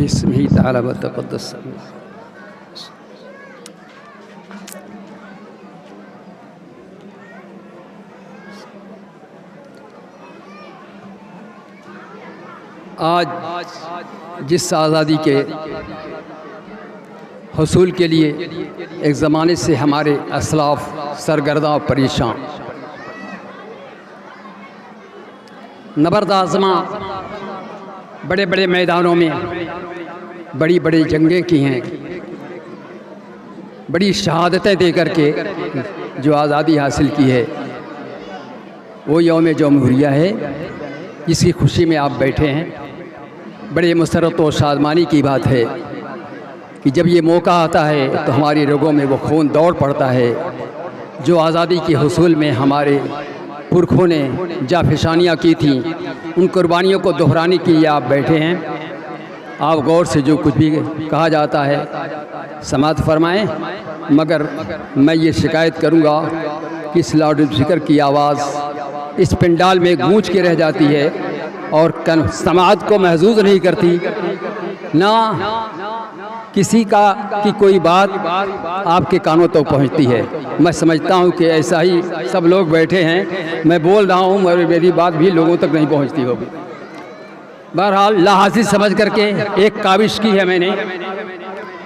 बिस्मिल्लाहि तआला व तक़द्दस। आज जिस आज़ादी के हुसूल के लिए एक ज़माने से हमारे असलाफ सरगर्दा और परेशान, नबर्द आज़मा बड़े बड़े मैदानों में बड़ी बड़ी जंगें की हैं, बड़ी शहादतें दे करके जो आज़ादी हासिल की है, वो यौम जमहूरिया है जिसकी खुशी में आप बैठे हैं। बड़े मसरत और शादमानी की बात है कि जब ये मौका आता है तो हमारी रगों में वो खून दौड़ पड़ता है जो आज़ादी के हुसूल में हमारे पुरखों ने जाफिशानियाँ की थी, उन कुर्बानियों को दोहराने के लिए आप बैठे हैं। आप गौर से जो कुछ भी कहा जाता है समाअत फरमाएं, मगर मैं ये शिकायत करूँगा कि इस लाउड स्पीकर की आवाज़ इस पंडाल में गूंज के रह जाती है और समाअत को महसूस नहीं करती, ना किसी की कोई बात आपके कानों तक पहुंचती है। मैं समझता हूं कि ऐसा ही सब लोग बैठे हैं, मैं बोल रहा हूं मगर मेरी बात भी लोगों तक नहीं पहुंचती होगी। बहरहाल लाहाज़ी समझ करके एक काविश की है मैंने।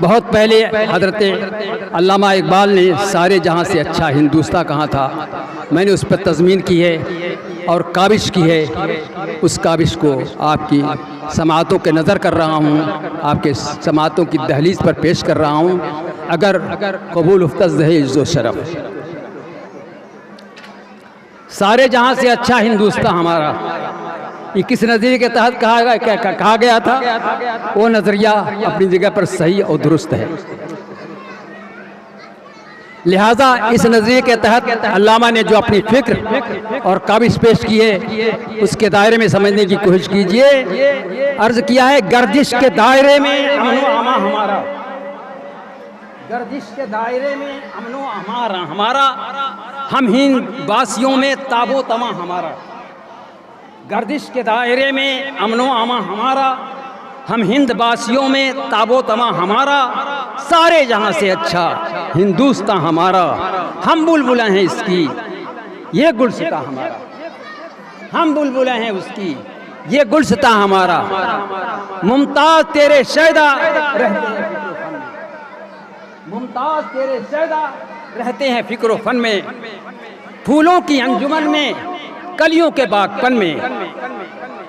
बहुत पहले हज़रत अल्लामा इकबाल ने सारे जहां से अच्छा हिंदुस्तान कहाँ था, मैंने उस पर तज़मीन की है और काविश की है। उस काविश को आपकी समाअतों के नज़र कर रहा हूँ, आपके समाअतों की दहलीज पर पेश कर रहा हूँ। अगर कबूल उफ्तज़ है इज़्ज़ो शरफ़, सारे जहां से अच्छा हिंदुस्तान हमारा, ये किस नज़रिए के तहत कहा गया था? वो नज़रिया अपनी जगह पर सही और दुरुस्त है। लिहाजा इस नज़रिए के तहत अल्लामा ने जो अपनी फ़िक्र और काविश पेश की है उसके दायरे में समझने की कोशिश कीजिए। अर्ज़ किया है, गर्दिश के दायरे में अमनो अमा हमारा, गर्दिश के दायरे में अमनो हमारा, हमारा हम हिंद वासियों में ताबो तमा हमारा, गर्दिश के दायरे में अमनो अमा हमारा, हम हिंद वासियों में ताबो तमा हमारा, सारे जहां से अच्छा हिंदुस्तान हमारा, हम बुलबुलें हैं इसकी ये गुलसिता हमारा, हम बुलबुलें हैं उसकी ये गुलसिता हमारा, मुमताज तेरे शैदा रहते हैं, मुमताज तेरे शैदा रहते हैं फिक्र फन में, फूलों की अंजुमन में, कलियों के बागपन में,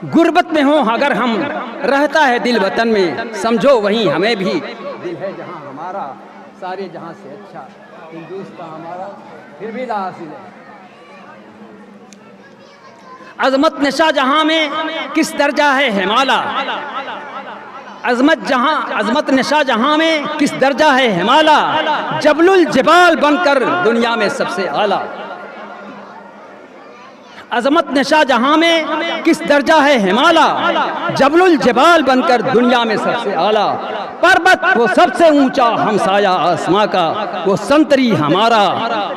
गुर्बत में हो अगर हम रहता है दिल वतन में, समझो वहीं हमें भी दिल है जहां हमारा, सारे जहां से अच्छा हिंदुस्तान हमारा, फिर भी हासिल है। अजमत निशा जहां में किस दर्जा है हिमाला, अजमत निशा जहां में किस दर्जा है हिमाला, जबलुल जबाल बनकर दुनिया में सबसे आला, अजमत निशा जहां में किस दर्जा है हिमाला, जबलुल जबाल बनकर दुनिया में सबसे आला, पर्वत वो सबसे ऊंचा हमसाया आसमां का, वो संतरी हमारा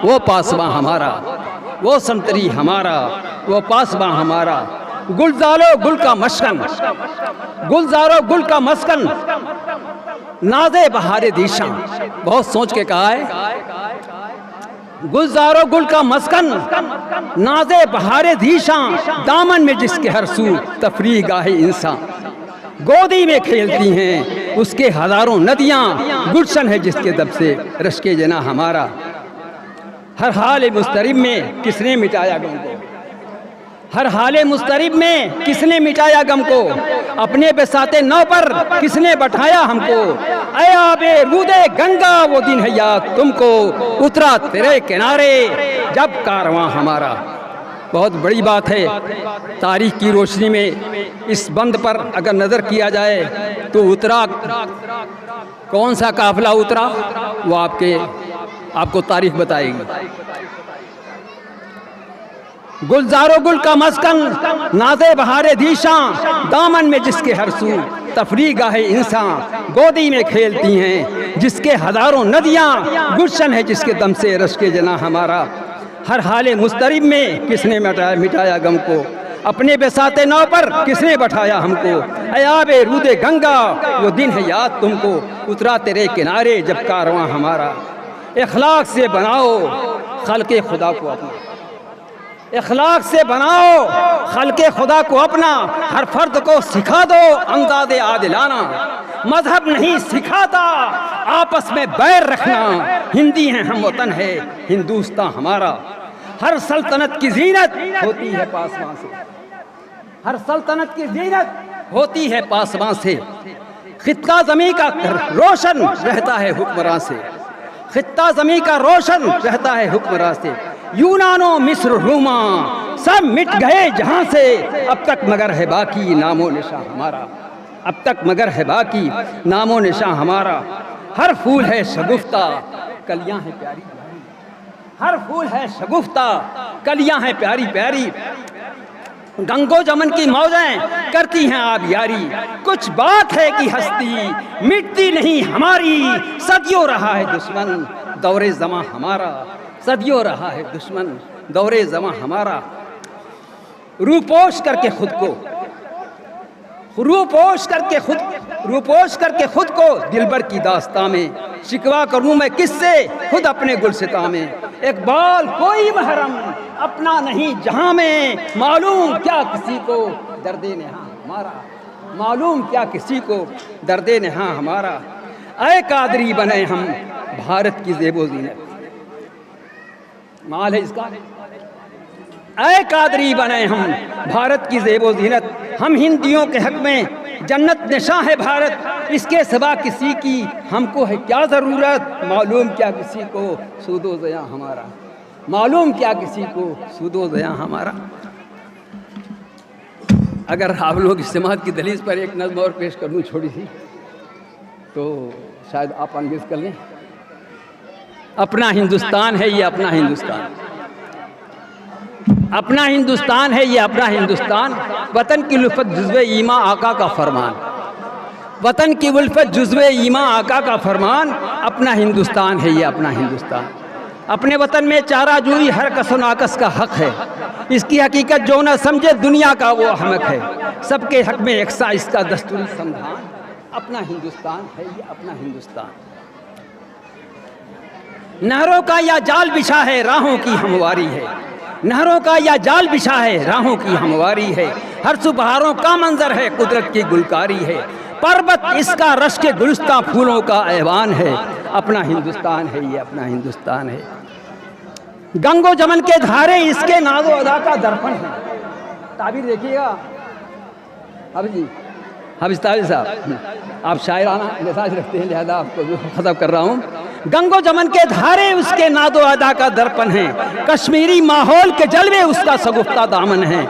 वो पासवां हमारा, वो संतरी हमारा वो पासवां हमारा, गुलजारो गुल का मस्कन, गुलजारो गुल का मस्कन, नाज़े बहारे दीशा, बहुत सोच के कहा है, गुलजारो गुल का मस्कन, नाज़े बहारे दीशा, दामन में जिसके हर सू तफरीह गाहे इंसान, गोदी में खेलती हैं उसके हजारों नदियां, गुलशन है जिसके दब से रश्के जना हमारा, हर हाल मुस्तरिब में किसने मिटाया गम को, हर हाल मुस्तरिब में किसने मिटाया गम को, अपने बेसाते नौ पर किसने बैठाया हमको, ऐ आबे रूदे गंगा वो दिन है याद तुमको, उतरा तेरे किनारे जब कारवां हमारा। बहुत बड़ी बात है, तारीख की रोशनी में इस बंद पर अगर नज़र किया जाए तो उतरा कौन सा काफिला उतरा वो आपको तारीख बताएगी। गुलजारो गुल का मस्कन, नाज़े बहारे दीशा, दामन में जिसके हर सू तफरीह गाहे इंसान, गोदी में खेलती हैं जिसके हजारों नदियां, गुलशन है जिसके दम से रश्के जना हमारा, हर हाल मुस्तरिब में किसने मिटाया गम को, अपने बेसाते नाव पर किसने बैठाया हमको, अयाबे रूदे गंगा वो दिन है याद तुमको, उतरा तेरे किनारे जब कारवां हमारा। इखलाक से बनाओ खल्के खुदा को अपना, इखलाक से बनाओ खल्के खुदा को अपना, हर फर्द को सिखा दो अंदाज़े आदिलाना। मजहब नहीं सिखाता आपस में बैर रखना, हिंदी हैं हम वतन है हिंदुस्तान हमारा। हर सल्तनत की जीनत होती है पासबां से, हर सल्तनत की जीनत होती है पासबां से। खित्ता ज़मीं का रोशन रहता है हुक्मरान से, खित्ता ज़मीं का रोशन रहता है हुक्मरान से। यूनानो मिस्र रोमा सब मिट गए जहाँ से, अब तक मगर है बाकी नामो निशां हमारा, अब तक मगर है बाकी नामो निशां हमारा। हर फूल है शगुफ्ता कलियां हैं प्यारी प्यारी, हर फूल है शगुफ्ता कलियां हैं प्यारी प्यारी। गंगो जमन की मौजें करती हैं आप यारी, कुछ बात है कि हस्ती मिटती नहीं हमारी। सदियों रहा है दुश्मन दौरे ज़मां हमारा, सदियों रहा है दुश्मन दौरे ज़मां हमारा। रूपोश करके खुद को, रूपोश करके खुद को दिलबर की दास्तां में, शिकवा करूं मैं किससे खुद अपने गुलसिता में। इकबाल कोई महरम अपना नहीं जहां में, मालूम क्या किसी को दर्दे नेहा हमारा, मालूम क्या किसी को दर्दे नेहा हमारा। ऐ कादरी बने हम भारत की ज़ेबो ज़ीनत, माल है इसका। ऐ कादरी बने हम भारत की ज़ेबो ज़ीनत, हम हिंदियों के हक में जन्नत निशां है भारत, इसके सिवा किसी की हमको है क्या ज़रूरत। मालूम क्या किसी को सूदो ज़या हमारा, मालूम क्या किसी को सूदो ज़या हमारा। अगर आप लोग इस्तेमाल की दलील पर एक नज़्म और पेश कर दूँ छोटी सी, तो शायद आप अंगेज कर लें। अपना हिंदुस्तान है ये अपना हिंदुस्तान, अपना हिंदुस्तान है ये अपना हिंदुस्तान। वतन की उल्फत जुज़्वे ईमा आका का फरमान, वतन की उल्फत जुज़्वे ईमा आका का फरमान। अपना हिंदुस्तान है ये अपना हिंदुस्तान। अपने वतन में चारा जूई हर कसो नाकस का हक है, इसकी हकीकत जो न समझे दुनिया का वो अहमक है। सबके हक में यकसा इसका दस्तूरी संविधान, अपना हिंदुस्तान है ये अपना हिंदुस्तान। नहरों का या जाल बिछा है राहों की हमवारी है, नहरों का या जाल बिछा है राहों की हमवारी है। हर सुबहारों का मंजर है कुदरत की गुलकारी है, पर्वत इसका रश के गुलस्तां फूलों का ऐवान है। अपना हिंदुस्तान है ये अपना हिंदुस्तान है। गंगो जमन के धारे इसके नाज़ो अदा का दर्पण है। ताबीर देखिएगा हाफिज़ ताबिर साहब, आप शायराना मिजाज रखते हैं लिहाजा आपको खतब कर रहा हूँ। गंगो जमन के धारे उसके नादो अदा का दर्पण है, कश्मीरी माहौल के जलवे उसका सगुफ्ता दामन है।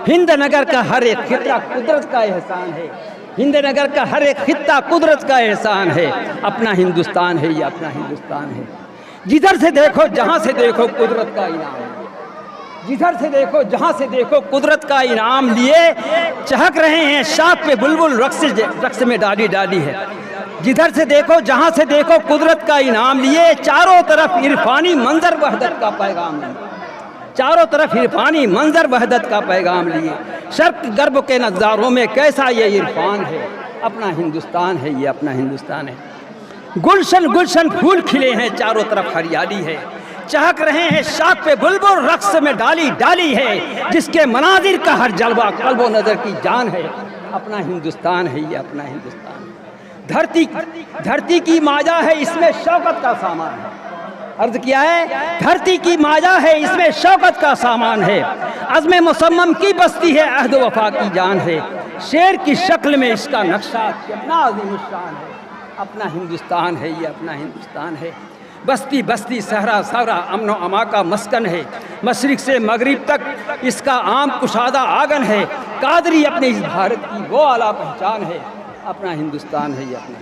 हिंद नगर का हर एक खित्ता कुदरत का एहसान है, हिंद नगर का हर एक खित्ता कुदरत का एहसान है। अपना हिंदुस्तान है ये अपना हिंदुस्तान है। जिधर से देखो जहाँ से देखो कुदरत का इनाम है, जिधर से देखो जहाँ से देखो कुदरत का इनाम लिए चहक रहे हैं शाख पे बुलबुल रक्स में डाली डाली है। जिधर से देखो जहाँ से देखो कुदरत का इनाम लिए चारों तरफ इरफानी मंजर वहदत का पैगाम लिए, चारों तरफ इरफानी मंजर वहदत का पैगाम लिए। शर्क गर्ब के नज़ारों में कैसा ये इरफान है। अपना हिंदुस्तान है ये अपना हिंदुस्तान है। गुलशन गुलशन फूल खिले हैं चारों तरफ हरियाली है, चहक रहे हैं शाख पे बुलबुल रक्स में डाली डाली है। जिसके मनाजिर का हर जलवा कल्बो नज़र की जान है। अपना हिंदुस्तान है ये अपना हिंदुस्तान। धरती की माजा है इसमें शौकत का सामान है। अर्ज किया है धरती की माजा है इसमें शौकत का सामान है। अज़्म मुसम्मम की बस्ती है अहद वफा की जान है। शेर की शक्ल में इसका नक्शा कितना अज़ीम शान है। अपना हिंदुस्तान है ये अपना हिंदुस्तान है। बस्ती बस्ती सहरा सहरा अमन अमा का मस्कन है। मशरिक़ से मगरिब तक इसका आम कुशादा आंगन है। कादरी अपने इस भारत की वो आला पहचान है। अपना हिंदुस्तान है ये अपना